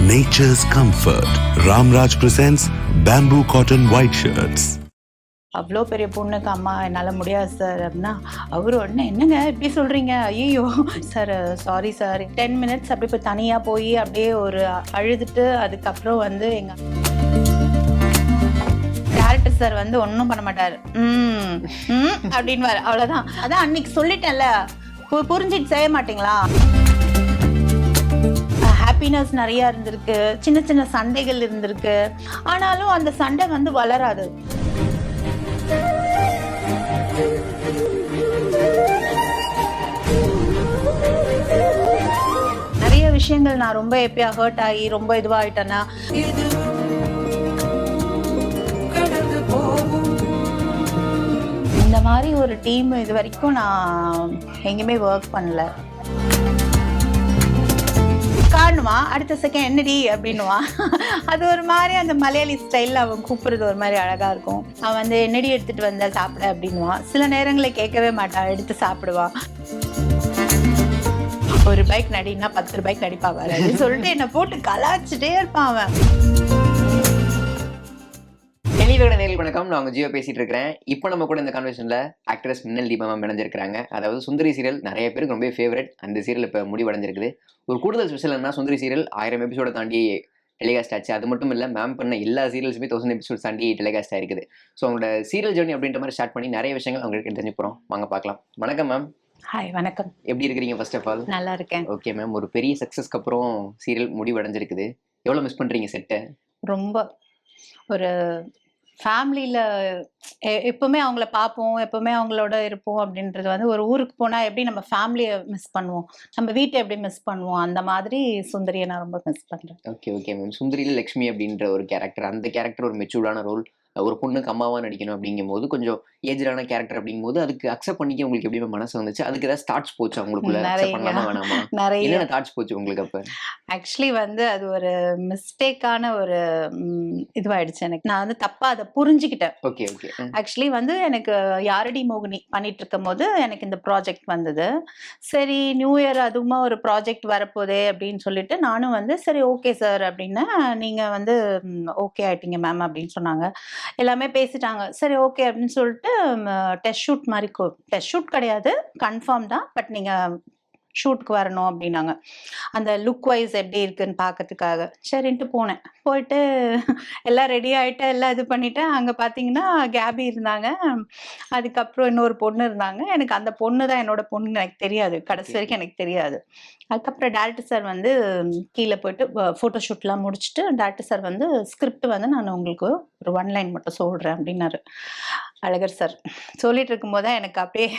nature's comfort. Ramraj presents bamboo cotton white shirts. அவ்வளோ பெரிய பொண்ணுக்கு அம்மா என்னால் முடியாது சார் அப்படின்னா அவரு உடனே என்னங்க இப்படி சொல்கிறீங்க, ஐயோ சார் சாரி சார். 10 minutes அப்படி போய் தனியாக போய் அப்படியே ஒரு அழுதுட்டு அதுக்கப்புறம் வந்து எங்கள் டேரக்டர் சார் வந்து ஒன்றும் பண்ண மாட்டார், அப்படின்வார். அவ்வளோதான். அதான் அன்னைக்கு சொல்லிட்டேன்ல, புரிஞ்சிட்டு செய்ய மாட்டீங்களா. ஹாப்பினஸ் நிறையா இருந்திருக்கு, சின்ன சின்ன சண்டைகள் இருந்திருக்கு, ஆனாலும் அந்த சண்டை வந்து வளராது. நிறைய விஷயங்கள் நான் ரொம்ப எப்பயா ஹர்ட் ஆகி ரொம்ப இதுவாயிட்டேன்னா இந்த மாதிரி ஒரு டீம் இது வரைக்கும் நான் எங்கேயுமே ஒர்க் பண்ணல. காணுமா அடுத்த செகண்ட் என்னடி அப்படின்னுவான். அது ஒரு மாதிரி அந்த மலையாளி ஸ்டைலில் அவன் கூப்பிடுறது ஒரு மாதிரி அழகா இருக்கும். அவன் வந்து என்னடி எடுத்துட்டு வந்தா சாப்பிட அப்படின்னுவான். சில நேரங்களில் கேட்கவே மாட்டான், எடுத்து சாப்பிடுவான். ஒரு பைக் நடினா 10 ரூபாய்க்கு நடிப்பாங்க அப்படின்னு சொல்லிட்டு என்னை போட்டு கலாச்சிட்டே இருப்பான் அவன். வணக்கம், நான் ஜியோ பேசிட்டு இருக்கிறேன். இப்போ நம்ம கூட இந்த கான்வர்சேஷன்ல ஆக்ட்ரஸ் மின்னல் தீபா மேம் இணைஞ்சிருக்காங்க. அதாவது சுந்தரி சீரியல் நிறைய பேருக்கு ரொம்ப ஃபேவரட். அந்த சீரியல் இப்போ முடிவடைஞ்சிருக்குது. ஒரு கூடுதல் ஸ்பெஷல் என்ன, சுந்தரி சீரியல் 1000 எபிசோட தாண்டி டெலிகாஸ்ட் ஆச்சு. அது மட்டும் இல்லை, மேம் பண்ண எல்லா சீரியல்ஸுமே 1000 எபிசோட் தாண்டி டெலிகாஸ்ட் ஆயிருக்குது. ஸோ அவங்களோட சீரியல் ஜர்னி அப்படின்ற மாதிரி ஸ்டார்ட் பண்ணி நிறைய விஷயங்கள் அவங்களுக்கு தெரிஞ்சு போகிறோம். வாங்க பார்க்கலாம். வணக்கம் மேம். ஹாய், வணக்கம். எப்படி இருக்கிறீங்க? ஃபர்ஸ்ட் ஆஃப் ஆல் நல்லா இருக்கேன். Okay ma'am. ஒரு பெரிய சக்ஸஸ்க்கு அப்புறம் சீரியல் முடிவடைஞ்சிருக்குது. எவ்வளோ மிஸ் பண்ணுறீங்க செட்டை? ரொம்ப ஒரு ஃபேமிலியில் எப்போவுமே அவங்கள பார்ப்போம், எப்போவுமே அவங்களோட இருப்போம் அப்படின்றது வந்து ஒரு ஊருக்கு போனால் எப்படி நம்ம ஃபேமிலியை மிஸ் பண்ணுவோம், நம்ம வீட்டை எப்படி மிஸ் பண்ணுவோம், அந்த மாதிரி சுந்தரியை நான் ரொம்ப மிஸ் பண்ணுறேன். Okay okay ma'am. சுந்தரியில் லக்ஷ்மி அப்படின்ற ஒரு கேரக்டர், அந்த கேரக்டர் ஒரு மெச்சூர்டான ரோல். ஒரு பொண்ணுக்கு அம்மாவா நடிக்கணும் அப்படிங்கும் போது கொஞ்சம் ஏஜ்டான கேரக்டர் அப்படிங்கும் போது அதுக்கு அக்செப்ட் பண்ணிக்க உங்களுக்கு எப்படி மனசு வந்துச்சு? அதுக்கு ஏதாவது தாட்ஸ் போச்சு உங்களுக்குள்ள? அக்செப்ட் பண்ணலாமா வேணாமா? என்னென்ன தாட்ஸ் போச்சு உங்களுக்கு அப்ப? ஆக்சுவலி வந்து அது ஒரு மிஸ்டேக்கான ஒரு இதுவாயிடுச்சு எனக்கு. நான் வந்து தப்பா அதை புரிஞ்சுக்கிட்டேன். Okay okay. ஆக்சுவலி வந்து எனக்கு யாரடி மோகினி பண்ணிட்டு இருக்கும் போது எனக்கு இந்த ப்ராஜெக்ட் வந்தது. சரி, நியூ இயர் அதுவுமா ஒரு ப்ராஜெக்ட் வரப்போதே அப்படின்னு சொல்லிட்டு நானும் வந்து சரி ஓகே சார் அப்படின்னு, நீங்க வந்து ஓகே ஆயிட்டீங்க மேம் அப்படின்னு சொன்னாங்க. எல்லாமே பேசிட்டாங்க. சரி ஓகே அப்படின்னு சொல்லிட்டு டெஸ்ட் ஷூட் மாதிரி, டெஸ்ட் ஷூட் கிடையாது, கன்ஃபார்ம் தான், பட் நீங்க ஷூட்டுக்கு வரணும் அப்படின்னாங்க. அந்த லுக் வைஸ் எப்படி இருக்குன்னு பார்க்கறதுக்காக சரின்ட்டு போனேன். போயிட்டு எல்லாம் ரெடி ஆகிட்டு எல்லாம் இது பண்ணிவிட்டேன். அங்கே பார்த்தீங்கன்னா கேபி இருந்தாங்க, அதுக்கப்புறம் இன்னொரு பொண்ணு இருந்தாங்க. எனக்கு அந்த பொண்ணு தான் என்னோட பொண்ணுன்னு எனக்கு தெரியாது, கடைசி வரைக்கும் எனக்கு தெரியாது. அதுக்கப்புறம் டேரக்டர் சார் வந்து கீழே போயிட்டு ஃபோட்டோ ஷூட்லாம் முடிச்சுட்டு டேரக்டர் சார் வந்து ஸ்கிரிப்ட் வந்து நான் உங்களுக்கு ஒரு 1 லைன் மட்டும் சொல்கிறேன் அப்படின்னாரு. அழகர் சார் சொல்லிட்டு இருக்கும்போது தான் எனக்கு அப்படியே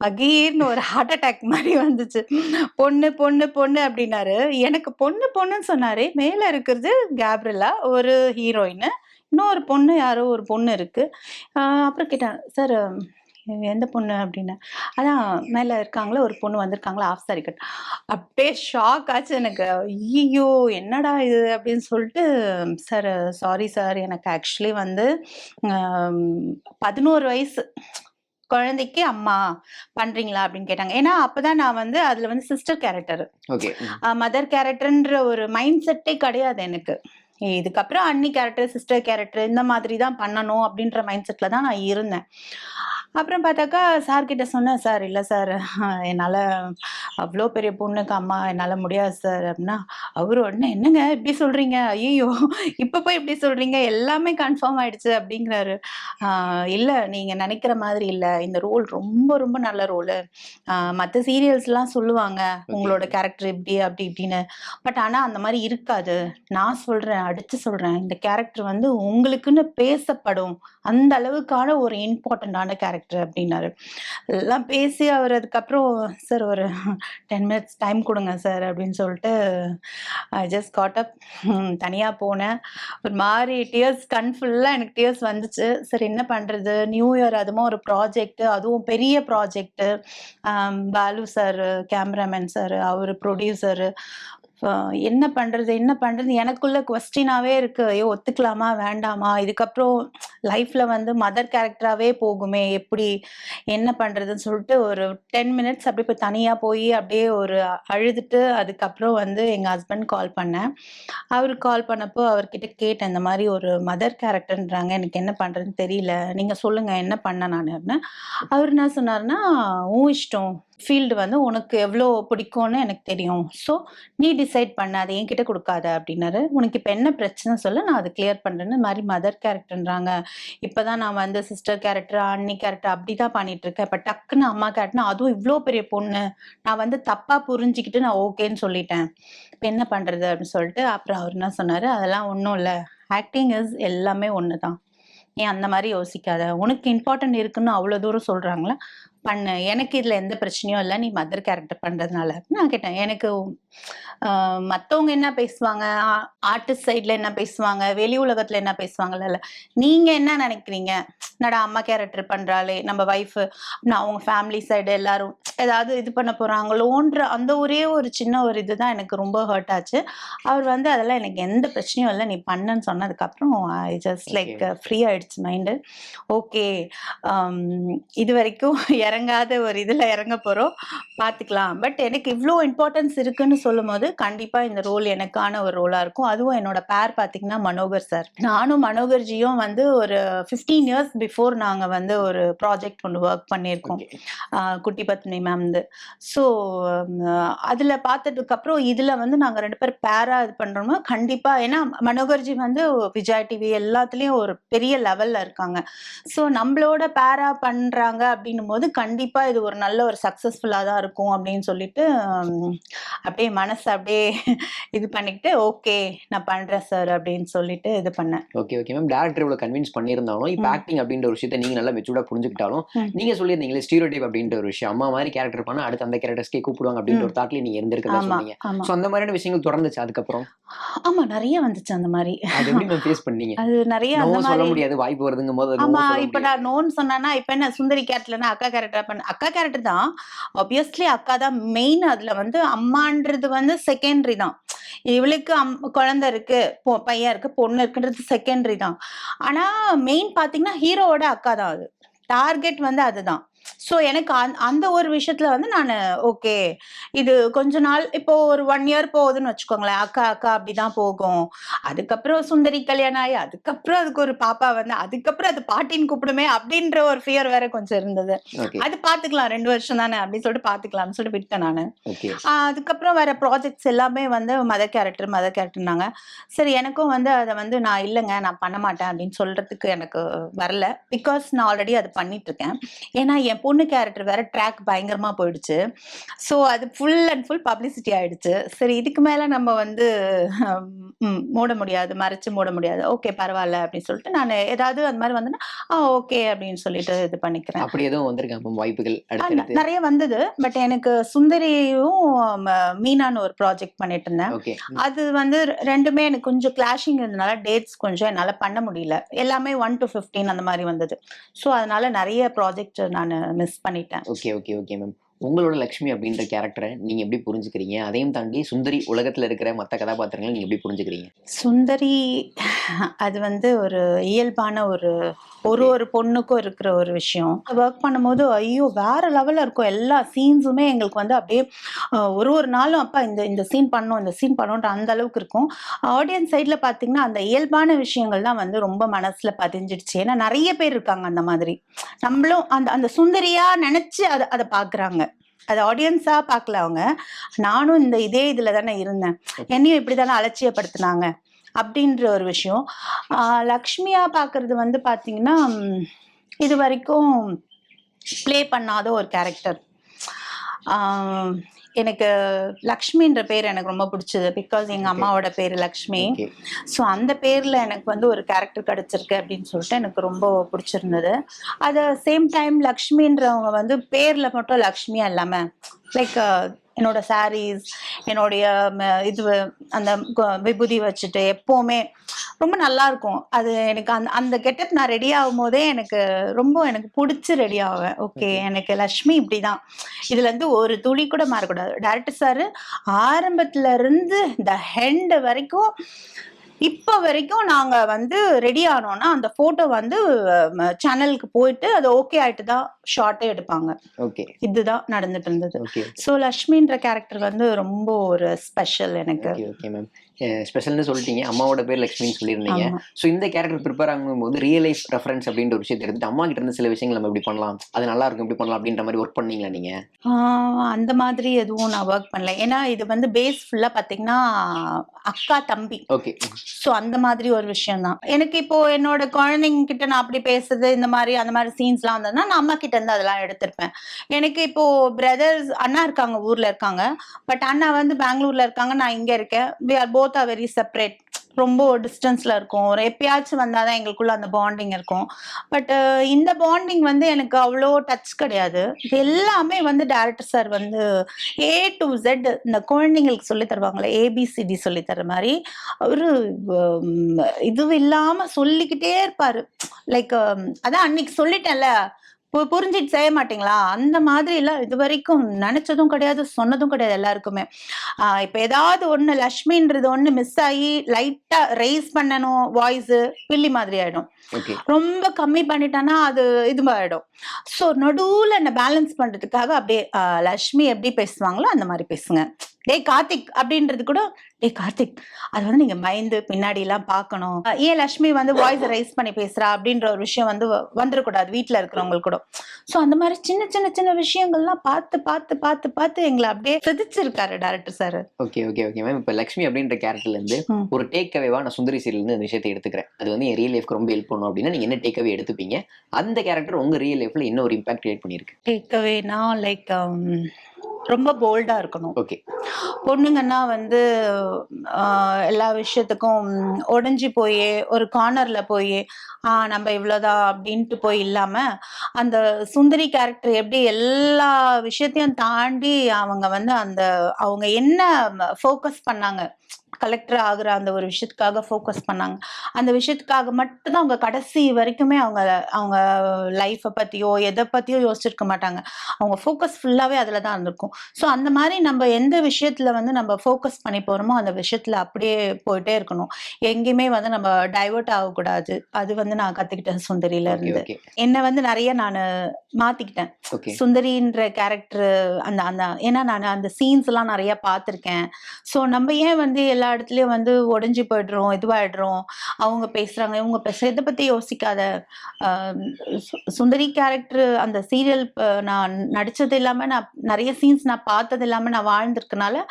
பகீர்னு ஒரு ஹார்ட் அட்டாக் மாதிரி வந்துச்சு. பொண்ணு பொண்ணு பொண்ணு அப்படின்னாரு. எனக்கு பொண்ணு பொண்ணுன்னு சொன்னாரு. மேலே இருக்கிறது கேப்ரிலா, ஒரு ஹீரோயின், இன்னொரு பொண்ணு யாரோ ஒரு பொண்ணு இருக்கு. அப்புறம் கேட்டேன், சார் எந்த பொண்ணு அப்படின்னு. அதான் மேலே இருக்காங்களா ஒரு பொண்ணு வந்திருக்காங்களா ஆஃப் சாரி கட். அப்படியே ஷாக் ஆச்சு எனக்கு. ஐயோ என்னடா இது அப்படின்னு சொல்லிட்டு, சார் சாரி சார், எனக்கு ஆக்சுவலி வந்து 11 வயசு குழந்தைக்கு அம்மா பண்றீங்களா அப்படின்னு கேட்டாங்க. ஏன்னா அப்பதான் நான் வந்து அதுல வந்து சிஸ்டர் கேரக்டர், மதர் கேரக்டர்ன்ற ஒரு மைண்ட் செட்டே கிடையாது எனக்கு. இதுக்கப்புறம் அண்ணி கேரக்டர், சிஸ்டர் கேரக்டர் இந்த மாதிரி தான் பண்ணணும் அப்படின்ற மைண்ட் செட்ல தான் நான் இருந்தேன். அப்புறம் பார்த்தாக்கா சார்கிட்ட சொன்னேன், சார் இல்லை சார் என்னால் அவ்வளோ பெரிய பொண்ணுக்கு அம்மா என்னால் முடியாது சார் அப்படின்னா அவரு உடனே என்னங்க இப்படி சொல்கிறீங்க, ஐயோ இப்போ போய் இப்படி சொல்கிறீங்க, எல்லாமே கன்ஃபார்ம் ஆயிடுச்சு அப்படிங்கிறாரு. இல்லை நீங்கள் நினைக்கிற மாதிரி இல்லை, இந்த ரோல் ரொம்ப ரொம்ப நல்ல ரோலு. மற்ற சீரியல்ஸ்லாம் சொல்லுவாங்க உங்களோட கேரக்டர் இப்படி அப்படி இப்படின்னு, பட் ஆனால் அந்த மாதிரி இருக்காது. நான் சொல்கிறேன், அடித்து சொல்கிறேன், இந்த கேரக்டர் வந்து உங்களுக்குன்னு பேசப்படும் அந்த அளவுக்கான ஒரு இம்பார்ட்டண்ட்டான கேரக்டர் அப்படின்னாரு. எல்லாம் பேசி அவர் அதுக்கப்புறம் சார் ஒரு 10 minutes டைம் கொடுங்க சார் அப்படின்னு சொல்லிட்டு ஐ ஜஸ்ட் காட் அப். தனியாக போனேன். ஒரு மாதிரி டியர்ஸ், கண் ஃபுல்லாக எனக்கு டியர்ஸ் வந்துச்சு. சரி என்ன பண்ணுறது, நியூ இயர் அதுவும் ஒரு ப்ராஜெக்ட்டு, அதுவும் பெரிய project. Balu sir cameraman sir, அவர் ப்ரொடியூசரு, என்ன பண்றது எனக்குள்ள கொஸ்டினாவே இருக்கு. ஐயோ, ஒத்துக்கலாமா வேண்டாமா, இதுக்கப்புறம் லைஃப்ல வந்து மதர் கேரக்டராவே போகுமே, எப்படி என்ன பண்றதுன்னு சொல்லிட்டு ஒரு 10 மினிட்ஸ் அப்படியே போய் தனியா போய் அப்படியே ஒரு அழுதுட்டு அதுக்கப்புறம் வந்து எங்க ஹஸ்பண்ட் கால் பண்ணேன். அவருக்கு கால் பண்ணப்போ அவர்கிட்ட கேட்டேன், இந்த மாதிரி ஒரு மதர் கேரக்டர்ன்றாங்க, எனக்கு என்ன பண்றதுன்னு தெரியல, நீங்க சொல்லுங்க என்ன பண்ண நானு. அவர் என்ன சொன்னாருன்னா, உன் இஷ்டம், ஃபீல்டு வந்து உனக்கு எவ்வளோ பிடிக்கும்னு எனக்கு தெரியும், ஸோ நீ டிசைட் பண்ண, அதை என்கிட்ட கொடுக்காத அப்படின்னாரு. உனக்கு இப்போ என்ன பிரச்சனை சொல்லு, நான் அதை கிளியர் பண்றேன்னு. இந்த மாதிரி மதர் கேரக்டர்ன்றாங்க, இப்பதான் நான் வந்து சிஸ்டர் கேரக்டர் அண்ணி கேரக்டர் அப்படிதான் பண்ணிட்டு இருக்கேன், இப்போ டக்குன்னு அம்மா கேரக்டர்னா அதுவும் இவ்வளோ பெரிய பொண்ணு, நான் வந்து தப்பா புரிஞ்சுக்கிட்டு நான் ஓகேன்னு சொல்லிட்டேன், இப்போ என்ன பண்றது அப்படின்னு சொல்லிட்டு அப்புறம் அவர் என்ன சொன்னாரு, அதெல்லாம் ஒன்றும் இல்லை, ஆக்டிங் இஸ் எல்லாமே ஒன்று தான், நீ அந்த மாதிரி யோசிக்காத, உனக்கு இம்பார்ட்டன்ட் இருக்குன்னு அவ்வளோ தூரம் சொல்றாங்களா, பண்ணு, எனக்கு இதுல எந்த பிரச்சனையும் இல்லை, நீ மதர் கேரக்டர் பண்றதுனால. நான் கேட்டேன், எனக்கு மத்தவங்க என்ன பேசுவாங்க, ஆர்டிஸ்ட் சைட்ல என்ன பேசுவாங்க, வெளி உலகத்துல என்ன பேசுவாங்கல்ல, நீங்க என்ன நினைக்கிறீங்க, என்னடா அம்மா கேரக்டர் பண்றாளே நம்ம ஒய்ஃப், அவங்க ஃபேமிலி சைடு எல்லாரும் ஏதாவது இது பண்ண போறாங்களோன்ற அந்த ஒரே ஒரு சின்ன ஒரு இதுதான் எனக்கு ரொம்ப ஹர்ட் ஆச்சு. அவர் வந்து அதெல்லாம் எனக்கு எந்த பிரச்சனையும் இல்லை, நீ பண்ணுன்னு சொன்னதுக்கப்புறம் ஐ ஜஸ்ட் லைக் ஃப்ரீ ஆயிடுச்சு மைண்டு. ஓகே, இது வரைக்கும் இறங்காத ஒரு இதில் இறங்க போகிறோம், பார்த்துக்கலாம். பட் எனக்கு இவ்வளோ இம்பார்ட்டன்ஸ் இருக்குன்னு சொல்லும் போது கண்டிப்பாக இந்த ரோல் எனக்கான ஒரு ரோலாக இருக்கும். அதுவும் என்னோட பேர் பார்த்தீங்கன்னா மனோகர் சார். நானும் மனோகர்ஜியும் வந்து ஒரு 15 இயர்ஸ் பிஃபோர் நாங்கள் வந்து ஒரு ப்ராஜெக்ட் ஒன்று ஒர்க் பண்ணியிருக்கோம், குட்டி பத்னி மேம்து. ஸோ அதில் பார்த்ததுக்கப்புறம் இதில் வந்து நாங்கள் 2 பேர் பேராக இது பண்ணுறோமோ கண்டிப்பாக, ஏன்னா மனோகர்ஜி வந்து விஜய் டிவி எல்லாத்துலேயும் ஒரு பெரிய லெவலில் இருக்காங்க. ஸோ நம்மளோட பேரா பண்ணுறாங்க அப்படின்னும் போது கண்டிப்பாக இது ஒரு நல்ல ஒரு சக்ஸஸ்ஃபுல்லாக தான் இருக்கும் அப்படின்னு சொல்லிட்டு அப்படியே மனசு அப்படியே இது பண்ணிக்கிட்டு ஓகே நான் பண்ணுறேன் சார் அப்படின்னு சொல்லிட்டு இது பண்ணேன். ஓகே ஓகே மேம், டேரக்டர் இவ்வளோ கன்வின்ஸ் பண்ணியிருந்தாலும் இப்போ ஆக்டிங் அப்படின்ற ஒரு விஷயத்தை நீங்கள் நல்லா மெச்சூர்டாக புரிஞ்சுக்கிட்டாலும் நீங்கள் சொல்லியிருந்தீங்களே ஸ்டீரியோடைப் அப்படின்ற ஒரு விஷயம், அம்மா மாதிரி கேரக்டர் பண்ணால் அடுத்து அந்த கேரக்டர்ஸ்க்கே கூப்பிடுவாங்க அப்படின்ற ஒரு தாட்லேயே நீங்கள் இருந்திருக்கதா சொன்னீங்க. ஸோ அந்த மாதிரியான விஷயங்கள் தொடர்ந்துச்சு அதுக்கப்புறம்? ஆமா, நிறைய வந்துச்சு அந்த மாதிரி. அது எப்படி மேம் ஃபேஸ் பண்ணீங்க? அது நிறைய சொல்ல முடியாது, வாய்ப்பு வருதுங்கும் போது. ஆமா, இப்ப நான் நோன்னு சொன்னா இப்ப என்ன சுந்தரி கேரக்டர்னா அக்கா கேரக்டர் பண்ண, அக்கா கேரக்டர் தான் ஆப்வியஸ்லி, அக்கா தான் மெயின். அதுல வந்து அம்மான்றது வந்து செகண்டரி தான். இவளுக்கு குழந்தை இருக்கு, பையன் இருக்கு, பொண்ணு இருக்குன்றது செகண்டரி தான். ஆனா மெயின் பாத்தீங்கன்னா ஹீரோவோட அக்கா தான். அது டார்கெட் வந்து அதுதான். ஸோ எனக்கு அந்த ஒரு விஷயத்துல வந்து நான் ஓகே, இது கொஞ்ச நாள் இப்போ ஒரு 1 இயர் போகுதுன்னு வச்சுக்கோங்களேன், அக்கா அக்கா அப்படிதான் போகும். அதுக்கப்புறம் சுந்தரி கல்யாணம் ஆகி அதுக்கப்புறம் அதுக்கு ஒரு பாப்பா வந்து அதுக்கப்புறம் அது பாட்டின்னு கூப்பிடுமே அப்படின்ற ஒரு ஃபியர் வேற கொஞ்சம் இருந்தது. அது பாத்துக்கலாம், 2 வருஷம் தானே அப்படின்னு சொல்லிட்டு பாத்துக்கலாம்னு சொல்லிட்டு விட்டேன் நானு. அதுக்கப்புறம் வேற ப்ராஜெக்ட்ஸ் எல்லாமே வந்து மதர் கேரக்டர்னாங்க. சரி, எனக்கும் வந்து அதை வந்து நான் இல்லைங்க நான் பண்ண மாட்டேன் அப்படின்னு சொல்றதுக்கு எனக்கு வரல. பிகாஸ் நான் ஆல்ரெடி அது பண்ணிட்டு இருக்கேன். ஏன்னா என் பொண்ணு கேரக்டர் வேற ட்ராக் பயங்கரமா போயிடுச்சு. ஸோ அது ஃபுல் அண்ட் ஃபுல் பப்ளிசிட்டி ஆயிடுச்சு. சரி, இதுக்கு மேல நம்ம வந்து மூட முடியாது, மறைச்சு மூட முடியாது, ஓகே பரவாயில்ல அப்படின்னு சொல்லிட்டு நான் ஏதாவது அந்த மாதிரி வந்து ஓகே அப்படின்னு சொல்லிட்டு இது பண்ணிக்கிறேன். அப்படி எதுவும் வந்திருக்காங்க வாய்ப்புகள்? நிறைய வந்தது. பட் எனக்கு சுந்தரியும் மீனான்னு ஒரு ப்ராஜெக்ட் பண்ணிட்டு இருந்தேன். அது வந்து ரெண்டுமே எனக்கு கொஞ்சம் கிளாஷிங் இருந்ததுனால டேட்ஸ் கொஞ்சம் என்னால பண்ண முடியல. எல்லாமே 1 to 15 அந்த மாதிரி வந்தது. ஸோ அதனால நிறைய ப்ராஜெக்ட் நான் மிஸ் பண்ணிட்டேன். ஓகே ஓகே ஓகே மேம், உங்களோட லக்ஷ்மி அப்படின்ற கேரக்டரை நீங்க எப்படி புரிஞ்சுக்கிறீங்க? அதையும் தாண்டி சுந்தரி உலகத்துல இருக்கிற மற்ற கதாபாத்திரங்களை நீங்க எப்படி புரிஞ்சுக்கிறீங்க? சுந்தரி அது வந்து ஒரு இயல்பான ஒரு பொண்ணுக்கும் இருக்கிற ஒரு விஷயம். ஒர்க் பண்ணும்போது ஐயோ வேற லெவல்ல இருக்கும். எல்லா சீன்ஸுமே எங்களுக்கு வந்து அப்படியே ஒரு நாளும் அப்பா இந்த சீன் பண்ணோம் இந்த சீன் பண்ணோன்ற அந்த அளவுக்கு இருக்கும். ஆடியன்ஸ் சைட்ல பாத்தீங்கன்னா அந்த இயல்பான விஷயங்கள் தான் வந்து ரொம்ப மனசுல பதிஞ்சிடுச்சு. ஏன்னா நிறைய பேர் இருக்காங்க அந்த மாதிரி, நம்மளும் அந்த சுந்தரியா நினைச்சு அதை பாக்குறாங்க. அது ஆடியன்ஸா பார்க்கல அவங்க. நானும் இதே இதுல தானே இருந்தேன், என்னையும் இப்படிதானே அலட்சியப்படுத்தினாங்க அப்படின்ற ஒரு விஷயம். லக்ஷ்மியா பார்க்கறது வந்து பார்த்தீங்கன்னா இது வரைக்கும் ப்ளே பண்ணாத ஒரு கேரக்டர். எனக்கு லக்ஷ்மின்ற பேர் எனக்கு ரொம்ப பிடிச்சது. பிகாஸ் எங்கள் அம்மாவோட பேர் லக்ஷ்மி. ஸோ அந்த பேரில் எனக்கு வந்து ஒரு கேரக்டர் கிடச்சிருக்கு அப்படின்னு சொல்லிட்டு எனக்கு ரொம்ப பிடிச்சிருந்தது. அது சேம் டைம் லக்ஷ்மின்றவங்க வந்து பேரில் மட்டும் லக்ஷ்மியா இல்லாமல் லைக் என்னோட சாரீஸ், என்னுடைய இது அந்த விபூதி வச்சுட்டு எப்பவுமே ரொம்ப நல்லா இருக்கும். அது எனக்கு அந்த அந்த கெட்டப் நான் ரெடி ஆகும் போதே எனக்கு பிடிச்சி ரெடி ஆவேன். ஓகே, எனக்கு லக்ஷ்மி இப்படிதான், இதுல இருந்து ஒரு துளி கூட மாறக்கூடாது. டைரக்டர் சார் ஆரம்பத்துல இருந்து இந்த ஹெண்ட் வரைக்கும் இப்ப வரைக்கும் நாங்க வந்து ரெடி ஆனோம்னா அந்த போட்டோ வந்து சேனலுக்கு போயிட்டு அது ஓகே ஆயிட்டு தான் ஷார்ட்டே எடுப்பாங்க. ஓகே, இதுதான் நடந்துட்டு இருந்தது. ஓகே, சோ லக்ஷ்மின்ற கேரக்டர் வந்து ரொம்ப ஒரு ஸ்பெஷல் எனக்கு. Okay, okay ma'am. ஸ்பெஷல்னு சொல்லிட்டீங்க, அம்மாவோட பேர் லக்ஷ்மின்னு சொல்லியிருந்தீங்க. ஆமா. ஸோ இந்த கேரக்டர் ப்ரிப்பேர் ஆகும்போது ரியல் லைஃப் ரெஃபரன்ஸ் அப்படின்ற ஒரு விஷயத்தை எடுத்துட்டு அம்மா கிட்ட இருந்து சில விஷயங்கள் நம்ம இப்படி பண்ணலாம், அது நல்லா இருக்கும் இப்படி பண்ணலாம் அப்படின்ற மாதிரி ஒர்க் பண்ணீங்களா நீங்க? அந்த மாதிரி எதுவும் நான் ஒர்க் பண்ணல. ஏன்னா இது வந்து பேஸ் ஃபுல்லா பாத்தீங்கன்னா அக்கா தம்பி. ஓகே. சோ அந்த மாதிரி ஒரு விஷயம் தான். எனக்கு இப்போ என்னோட குழந்தைங்க கிட்ட நான் அப்படி பேசுறது இந்த மாதிரி அந்த மாதிரி சீன்ஸ்லாம் வந்ததுன்னா நான் அம்மா கிட்ட இருந்து அதெல்லாம் எடுத்திருப்பேன். எனக்கு இப்போ பிரதர்ஸ் அண்ணா இருக்காங்க, ஊர்ல இருக்காங்க. பட் அண்ணா வந்து பெங்களூர்ல இருக்காங்க, நான் இங்க இருக்கேன். we are both are very separate. ரொம்ப டிஸ்டன்ஸ்ல இருக்கும். ஒரு எப்பயாச்சும் வந்தாதான் எங்களுக்குள்ள அந்த பாண்டிங் இருக்கும். பட் இந்த பாண்டிங் வந்து எனக்கு அவ்வளோ டச் கிடையாது. இது எல்லாமே வந்து டைரக்டர் சார் வந்து A to Z இந்த குழந்தைங்களுக்கு சொல்லி தருவாங்களே, ABCD சொல்லி தர மாதிரி அவரு இது இல்லாம சொல்லிக்கிட்டே இருப்பாரு. லைக் அதான் அன்னைக்கு சொல்லிட்டேன்ல, புரிஞ்சிட்டு செய்ய மாட்டீங்களா, அந்த மாதிரி எல்லாம் இது வரைக்கும் நினைச்சதும் கிடையாது, சொன்னதும் கிடையாது எல்லாருக்குமே. இப்ப ஏதாவது ஒண்ணு லக்ஷ்மின்றது ஒண்ணு மிஸ் ஆகி லைட்டா ரைஸ் பண்ணணும் வாய்ஸ், பில்லி மாதிரி ஆயிடும். ரொம்ப கம்மி பண்ணிட்டானா அது இது ஆயிடும். சோ நடுவுல என்ன பேலன்ஸ் பண்றதுக்காக அப்படியே லக்ஷ்மி எப்படி பேசுவாங்களோ அந்த மாதிரி பேசுங்க. டேய் கார்த்திக் அப்படின்றது கூட, டேய் கார்த்திக் அது வந்து நீங்க பயந்து பின்னாடி எல்லாம் பாக்கணும். ஏன் லக்ஷ்மி வந்து வாய்ஸ் ரைஸ் பண்ணி பேசுறா அப்படின்ற ஒரு விஷயம் வந்து வந்துடக்கூடாது வீட்டுல இருக்கிறவங்களுக்கு கூட. சோ அந்த மாதிரி சின்ன சின்ன சின்ன விஷயங்கள்லாம் பார்த்து பார்த்து பார்த்து பார்த்து எங்களை அப்படியே செதுச்சிருக்காரு director sir. Okay, okay, okay ma'am. இப்ப லக்ஷ்மி அப்படின்ற கேரக்டர்ல இருந்து ஒரு டேக் அவேவா நான் சுந்தரி சீரியல் இருந்து இந்த விஷயத்தை எடுத்துக்கிறேன், அது வந்து என் ரியல் லைஃப்க்கு ரொம்ப ஹெல்ப் பண்ணும் அப்படின்னா நீங்க என்ன டேக் அவே எடுத்துப்பீங்க? அந்த கேரக்டர் உங்க ரியல் லைஃப்ல என்ன ஒரு இம்பாக்ட் கிரியேட் பண்ணிருக்கு? டேக் அவேனா லைக் ரொம்ப போல்டா இருக்கணும். ஓகே. பொண்ணுங்கன்னா வந்து எல்லா விஷயத்துக்கும் உடைஞ்சு போய் ஒரு கார்னர்ல போய் நம்ம இவ்வளவுதான் அப்படின்ட்டு போய் இல்லாம, அந்த சுந்தரி கேரக்டர் எப்படி எல்லா விஷயத்தையும் தாண்டி அவங்க வந்து அவங்க என்ன ஃபோக்கஸ் பண்ணாங்க, கலெக்டர் ஆகுற அந்த ஒரு விஷயத்துக்காக ஃபோக்கஸ் பண்ணாங்க. அந்த விஷயத்துக்காக மட்டும்தான் அவங்க கடைசி வரைக்குமே அவங்க லைஃப்பை பத்தியோ எதை பத்தியோ யோசிச்சிருக்க மாட்டாங்க. அவங்க ஃபோக்கஸ் ஃபுல்லாவே அதுலதான் இருந்திருக்கும். ஸோ அந்த மாதிரி நம்ம எந்த விஷயத்துல வந்து நம்ம ஃபோக்கஸ் பண்ணி போறோமோ அந்த விஷயத்துல அப்படியே போயிட்டே இருக்கணும். எங்கேயுமே வந்து நம்ம டைவர்ட் ஆகக்கூடாது. அது வந்து நான் கத்துக்கிட்டேன் சுந்தரியில இருந்து. என்னை வந்து நிறைய நான் மாத்திக்கிட்டேன். சுந்தரின்ற கேரக்டர் அந்த அந்த ஏன்னா நான் அந்த சீன்ஸ் எல்லாம் நிறைய பார்த்திருக்கேன். ஸோ நம்ம ஏன் வந்து எல்லா இடத்துலயும் வந்து உடைஞ்சு போயிடுறோம், இதுவாயிடுறோம், அவங்க பேசுறாங்க இவங்க பேசுற இதை பத்தி யோசிக்காத. சுந்தரி கேரக்டர் அந்த சீரியல் நான் நடிச்சது இல்லாம, நான் நிறைய சீன்ஸ் நான் பார்த்தது இல்லாம நான் வாழ்ந்திருக்கனால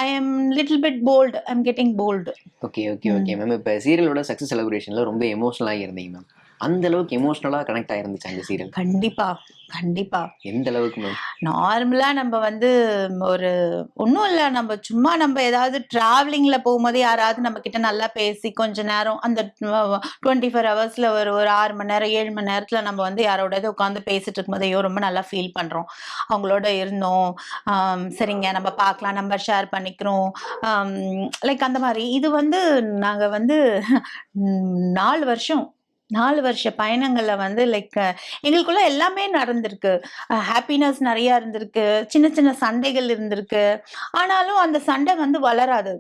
I am little bit bold, I am getting bold. Okay, okay, okay ma'am. இப்போ சீரியலோட சக்ஸஸ் செலிப்ரேஷன்ல ரொம்ப எமோஷனலாக இருந்தீங்க மேம். அந்த அளவுக்கு எமோஷனலா கனெக்ட் ஆயிருந்துச்சு அந்த சீரியல்? கண்டிப்பா கண்டிப்பா. எந்த அளவுக்கு மேம்? நார்மலா நம்ம வந்து ஒரு ஒன்றும் இல்லை, நம்ம சும்மா நம்ம ஏதாவது டிராவலிங்ல போகும்போது யாராவது நம்ம கிட்ட நல்லா பேசி கொஞ்ச நேரம் அந்த 24 ஹவர்ஸ்ல ஒரு 6 மணி நேரம் 7 மணி நேரத்துல நம்ம வந்து யாரோட உட்காந்து பேசிட்டு இருக்கும்போது ஐயோ ரொம்ப நல்லா ஃபீல் பண்றோம், அவங்களோட இருந்தோம், சரிங்க நம்ம பார்க்கலாம், நம்பர் ஷேர் பண்ணிக்கிறோம், லைக் அந்த மாதிரி. இது வந்து நாங்க வந்து 4 வருஷ பயணங்கள்ல வந்து லைக் எங்களுக்குள்ள எல்லாமே நடந்திருக்கு. ஹாப்பினஸ் நிறைய இருந்திருக்கு, சின்ன சின்ன சண்டைகள் இருந்திருக்கு. ஆனாலும் அந்த சண்டை வந்து வளராது.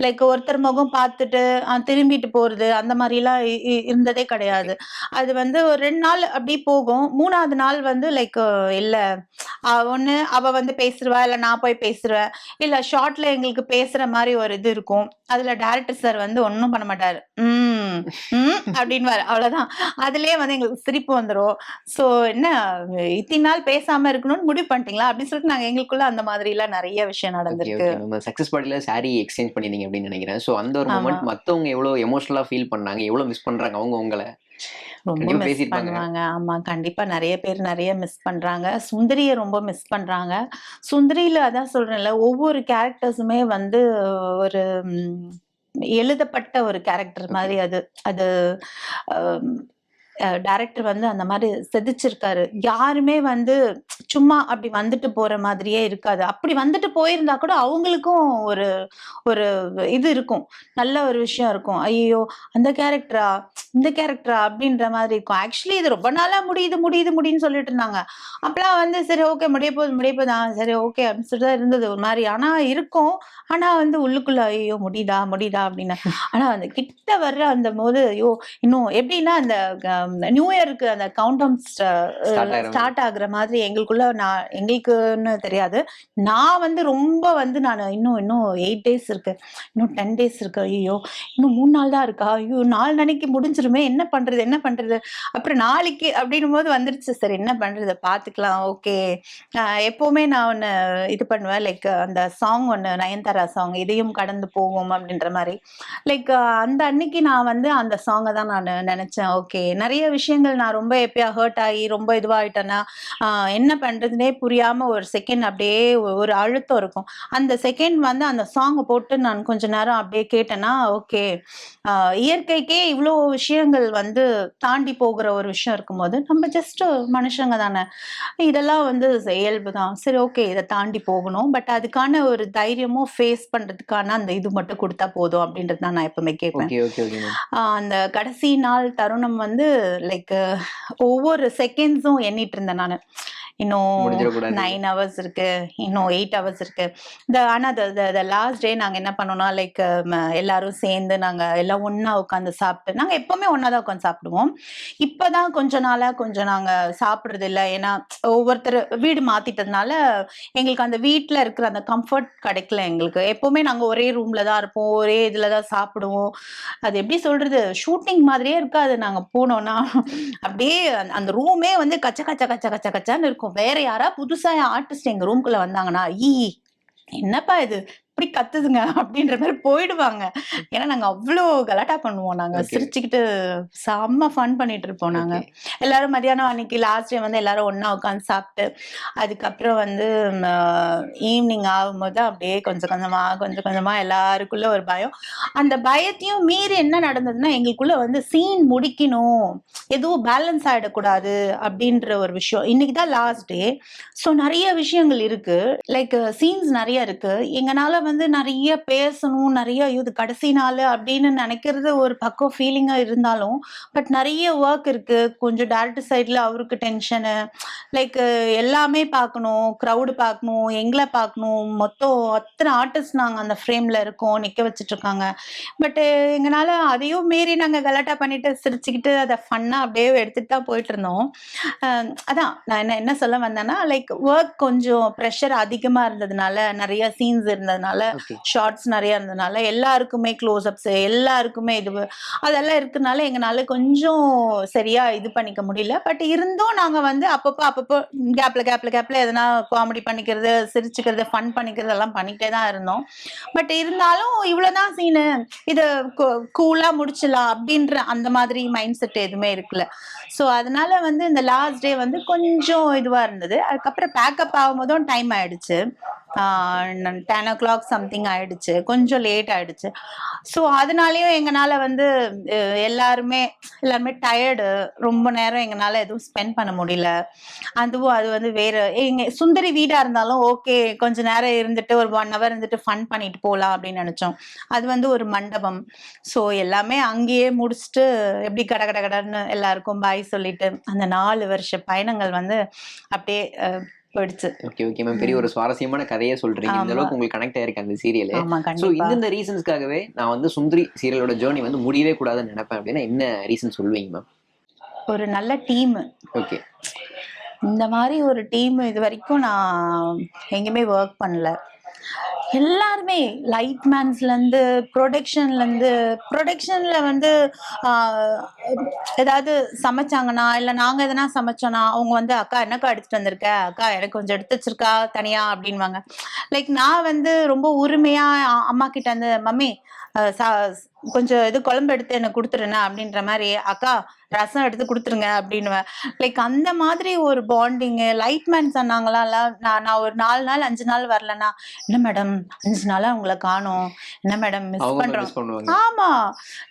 லைக் ஒருத்தர் முகம் பார்த்துட்டு திரும்பிட்டு போறது அந்த மாதிரி எல்லாம் இருந்ததே கிடையாது. அது வந்து ஒரு 2 நாள் அப்படி போகும். 3ஆவது நாள் வந்து லைக் இல்ல ஒண்ணு அவ வந்து பேசுருவா, இல்ல நான் போய் பேசுருவேன், இல்ல ஷார்ட்ல எங்களுக்கு பேசுற மாதிரி ஒரு இது இருக்கும். அதுல டைரக்டர் சார் வந்து ஒன்னும் பண்ண மாட்டாரு, அப்படின்னு அவ்வளவுதான். அதுலயே வந்து எங்களுக்கு சிரிப்பு வந்துரும். சோ என்ன இத்தனை நாள் பேசாம இருக்கணும்னு முடிவு பண்ணிட்டீங்களா அப்படின்னு சொல்லிட்டு நாங்க எங்களுக்குள்ள அந்த மாதிரி எல்லாம் நிறைய விஷயம் நடந்திருக்கு. சக்சஸ் பார்ட்டில சாரி எக்ஸ்சேஞ்ச் பண்ணிருந்தீங்க அப்படின்னு நினைக்கிறேன். சோ அந்த ஒரு மொமெண்ட் மத்தவங்க எவ்வளவு எமோஷனலா ஃபீல் பண்ணாங்க, எவ்வளவு மிஸ் பண்றாங்க அவங்க உங்களை? ரொம்ப மிஸ் பண்ணுவாங்க. ஆமா கண்டிப்பா நிறைய பேர் நிறைய மிஸ் பண்றாங்க. சுந்தரிய ரொம்ப மிஸ் பண்றாங்க. சுந்தரியில அதான் சொல்றேன்ல, ஒவ்வொரு கேரக்டர்ஸுமே வந்து ஒரு எழுதப்பட்ட ஒரு கேரக்டர் மாதிரி. அது டைரக்டர் வந்து அந்த மாதிரி செதுச்சிருக்காரு. யாருமே வந்து சும்மா அப்படி வந்துட்டு போற மாதிரியே இருக்காது. அப்படி வந்துட்டு போயிருந்தா கூட அவங்களுக்கும் ஒரு ஒரு இது இருக்கும். நல்ல ஒரு விஷயம் இருக்கும். ஐயோ! அந்த கேரக்டரா? இந்த கேரக்டரா? அப்படின்ற மாதிரி இருக்கும். ஆக்சுவலி இது ரொம்ப நாளா முடியுதுன்னு சொல்லிட்டு இருந்தாங்க. அப்பலாம் வந்து சரி ஓகே முடிய போகுது. சரி ஓகே அப்படின்னு சொல்லிட்டு தான் இருந்தது ஒரு மாரி. ஆனா இருக்கும். ஆனா வந்து உள்ளுக்குள்ள ஐயோ! முடியுதா அப்படின்னு. ஆனா அந்த கிட்ட வர்ற அந்தபோது ஐயோ! இன்னும் எப்படின்னா அந்த நியூ இயருக்கு அந்த கவுண்ட் டவுன் ஸ்டார்ட் ஆகிற மாதிரி. ஸ்டார்ட் ஆகுற மாதிரி எங்களுக்குள்ள எங்களுக்குன்னு தெரியாது. நான் வந்து ரொம்ப வந்து இன்னும் 8 டேஸ் இருக்கு. இன்னும் 10 டேஸ் இருக்கு. ஐயய்யோ! இன்னும் 3 நாள் தான் இருக்கா? ஐயோ! நாளன்னைக்கு முடிஞ்சிருமே! என்ன பண்றது? அப்புறம் நாளைக்கு அப்டின்னும்போது வந்துருச்சு. சரி என்ன பண்றது? பார்த்துக்கலாம். ஓகே. அ எப்பவுமே நான் ஒண்ணு இது பண்ணுவேன். லைக் அந்த சாங் ஒண்ணு நயன்தாரா சாங் "இதையும் கடந்து போவோம்" அப்டின்ற மாரி. லைக் அந்த அன்னைக்கு நான் வந்து அந்த சாங்க தான் நானு நெனச்சேன். ஓகே. நெறைய விஷயங்கள் நான் ரொம்ப எப்பயா ஹர்ட் ஆகி ரொம்ப இதுவாயிட்டேன்னா, அ என்ன பண்றதுன்னே புரியாம ஒரு செகண்ட் அப்டியே ஒரு அழுத்தம் இருக்கும். அந்த செகண்ட் வந்து அந்த சாங்க போட்டு நான் கொஞ்ச நேரம் அப்படியே கேட்டேன்னா, ஓகே. அ இயற்கைக்கே இவ்ளோ விஷயங்கள் வந்து தாண்டி போகுற ஒரு விஷயம் இருக்கும்போது, நம்ம ஜஸ்ட் மனுஷங்க தானே. இதெல்லாம் வந்து இயல்பு தான். சரி ஓகே. இத தாண்டி போகணும். பட் அதுக்கான ஒரு தைரியமும் ஃபேஸ் பண்றதுக்கான அந்த இது மட்டும் குடுத்தா போதும் அப்படின்றது தான் நான் எப்பவுமே கேட்பேன். Okay ma'am. அந்த கடைசி நாள் தருணம் வந்து லைக் ஒவ்வொரு செகண்ட்ஸும் எண்ணிட்டு இருந்தேன் நானு. இன்னும் முடிஞ்சிடக்கூடாது. 9 ஹவர்ஸ் இருக்கு. இன்னும் 8 ஹவர்ஸ் இருக்கு. ஆனா லாஸ்ட் டே நாங்க என்ன பண்ணோம்னா, லைக் எல்லாரும் சேர்ந்து நாங்க எல்லாம் ஒண்ணா உட்காந்து சாப்பிட்டு நாங்க எப்பவுமே ஒண்ணா தான் உட்காந்து சாப்பிடுவோம். இப்பதான் கொஞ்ச நாளா கொஞ்சம் நாங்க சாப்பிடுறது இல்ல. ஏன்னா ஒவ்வொருத்தர் வீடு மாத்திட்டதுனால, எங்களுக்கு அந்த வீட்ல இருக்கிற அந்த கம்ஃபர்ட் கிடைக்கல எங்களுக்கு. எப்பவுமே நாங்க ஒரே ரூம்ல தான் இருப்போம். ஒரே இதுல தான் சாப்பிடுவோம். அது எப்படி சொல்றது? ஷூட்டிங் மாதிரியே இருக்காது நாங்க போனோம்னா. அப்படியே அந்த ரூமே வந்து கச்சன்னு இருக்கும். வேற யாரா புதுசா ஆர்டிஸ்ட் எங்க ரூம்குள்ள வந்தாங்கன்னா, என்னப்பா இது? இப்படி கத்துதுங்க அப்படின்ற மாரி போயிடுவாங்க. ஏன்னா நாங்க அவ்ளோ கலாட்டா பண்ணுவோம். நாங்க ஓகே. சிரிச்சுக்கிட்டு செம்ம ஃபன் பண்ணிட்டு இருப்போம் நாங்க. ஓகே. எல்லாரும் மதியானம் அன்னைக்கு லாஸ்ட் டே வந்து எல்லாரும் ஒண்ணா உட்கார்ந்து சாப்பிட்டு, அதுக்கப்புறம் வந்து ம ஈவ்னிங் ஆகும்போது அப்படியே கொஞ்சம் கொஞ்சமா எல்லாருக்குள்ள ஒரு பயம். அந்த பயத்தையும் மீறி என்ன நடந்ததுன்னா, எங்களுக்குள்ள வந்து சீன் முடிக்கணும். எதுவும் பேலன்ஸ் ஆயிடக்கூடாது அப்படின்ற ஒரு விஷயம். இன்னைக்கு தான் லாஸ்ட் டே. ஸோ நெறைய விஷயங்கள் இருக்கு. லைக் சீன்ஸ் நெறைய இருக்கு. எங்கனால வந்து நெறைய பேசணும், நெறைய ஐயோ! இது கடைசி நாளு அப்படின்னு நெனைக்கிறது ஒரு பக்கம் ஃபீலிங்கா இருந்தாலும், பட் நெறைய வொர்க் இருக்கு. கொஞ்சம் டைரக்டர் சைட்ல அவருக்கு டென்ஷனு. லைக் எல்லாமே பார்க்கணும், கிரவுட் பார்க்கணும், எங்கள பார்க்கணும். மொத்தம் அத்தன ஆர்டிஸ்ட் நாங்க அந்த ஃப்ரேம்ல இருக்கோம். நிக்க வச்சுட்டுருக்காங்க. பட் எங்கனால அதையும் மீறி நாங்க கலாட்டா பண்ணிட்டு, சிரிச்சுக்கிட்டு அத ஃபன்னா அப்படியே எடுத்துட்டு தான் போயிட்டுருந்தோம். அ அதான் நான் என்ன என்ன சொல்ல வந்தேன்னா, லைக் வொர்க் கொஞ்சம் பிரஷர் அதிகமா இருந்ததுனால, நெறைய சீன்ஸ் இருந்ததுனால, ஓகே. ஷார்ட்ஸ் நெறைய இருந்ததுனால, எல்லாருக்குமே க்ளோஸ் அப்ஸ் எல்லாருக்குமே அதெல்லாம் இருக்கனால எங்கனால கொஞ்சம் சரியா இது பண்ணிக்க முடியல. பட் இருந்தும் நாங்க வந்து அப்பப்போ கேப்ல எதனா காமெடி பண்ணிக்கிறது, சிரிச்சுக்கிறது, ஃபன் பண்ணிக்கிறது எல்லாம் பண்ணிக்கிட்டே தான் இருந்தோம். பட் இருந்தாலும் இவ்வளோதான் சீனு. இத கூ கூலா முடிச்சிடலாம் அப்படின்ற அந்த மாதிரி மைண்ட் செட் எதுவுமே இருக்குல்ல. ஸோ அதனால வந்து இந்த லாஸ்ட் டே வந்து கொஞ்சம் இதுவா இருந்தது. அதுக்கப்புறம் பேக்கப் ஆகும்போதும் டைம் ஆயிடுச்சு. 10:00 சம்திங் ஆயிடுச்சு. கொஞ்சம் லேட் ஆயிடுச்சு. ஸோ அதனாலயும் எங்கனால வந்து அ எல்லாருமே டயர்டு. ரொம்ப நேரம் எங்கனால எதுவும் ஸ்பெண்ட் பண்ண முடியல. அது வந்து வேற எங்க சுந்தரி வீடா இருந்தாலும் ஓகே. கொஞ்ச நேரம் இருந்துட்டு ஒரு 1 ஹவர் இருந்துட்டு ஃபன் பண்ணிட்டு போலாம் அப்படின்னு நெனச்சோம். அது வந்து ஒரு மண்டபம். ஸோ எல்லாமே அங்கேயே முடிச்சுட்டு எப்படி கடகடன்னு எல்லாருக்கும் பாய் சொல்லிட்டு, அந்த 4 வருஷ பயணங்கள் வந்து அப்படியே போயிடுச்சு. Okay ma'am. பெரிய ஒரு சுவாரஸ்யமான கதையே சொல்றீங்க. இந்த ஆமா. அளவுக்கு உங்களுக்கு கனெக்ட் ஆயிருக்கு அந்த சீரியலு. ஆமா, ஸோ கண்டிப்பா. இந்தந்த ரீசன்ஸ்க்காகவே நான் வந்து சுந்தரி சீரியலோட ஜர்னி வந்து முடியவே கூடாதுன்னு நெனைப்பேன் அப்படின்னா, என்ன ரீசன் சொல்லுவீங்க மேம்? ஒரு நல்ல டீமு. ஓகே. இந்த மாரி ஒரு டீம் இதுவரைக்கும் நான் எங்கேயுமே வொர்க் பண்ணல. எல்லாருமே லைட்மேன்ஸ்லேருந்து, புரொடக்ஷன்ல வந்து ஆ ஏதாவது சமைச்சாங்கன்னா, இல்ல நாங்க எதனா சமைச்சோன்னா, அவங்க வந்து "அக்கா என்னக்கா எடுத்துட்டு வந்திருக்க? அக்கா எனக்கு கொஞ்சம் எடுத்து வச்சிருக்கா தனியா" அப்படின்னுவாங்க. லைக் நான் வந்து ரொம்ப உரிமையா அம்மாகிட்ட வந்து "மம்மி அ ச கொஞ்சம் இது குழம்பு எடுத்து எனக்கு கொடுத்துருண்ணா அப்படின்ற மாதிரி, அக்கா ரசம் எடுத்து கொடுத்துருங்க அப்படின்னுவேன். லைக் அந்த மாதிரி ஒரு பாண்டிங்கு. லைட்மேன் சொன்னாங்களா, நான் நான் ஒரு 4 நாள் 5 நாள் வரலன்னா, என்ன மேடம் 5 நாளா உங்களை காணோம், என்ன மேடம் மிஸ் அவங்க பண்றோம். மிஸ் பண்ணுவாங்க. ஆமா,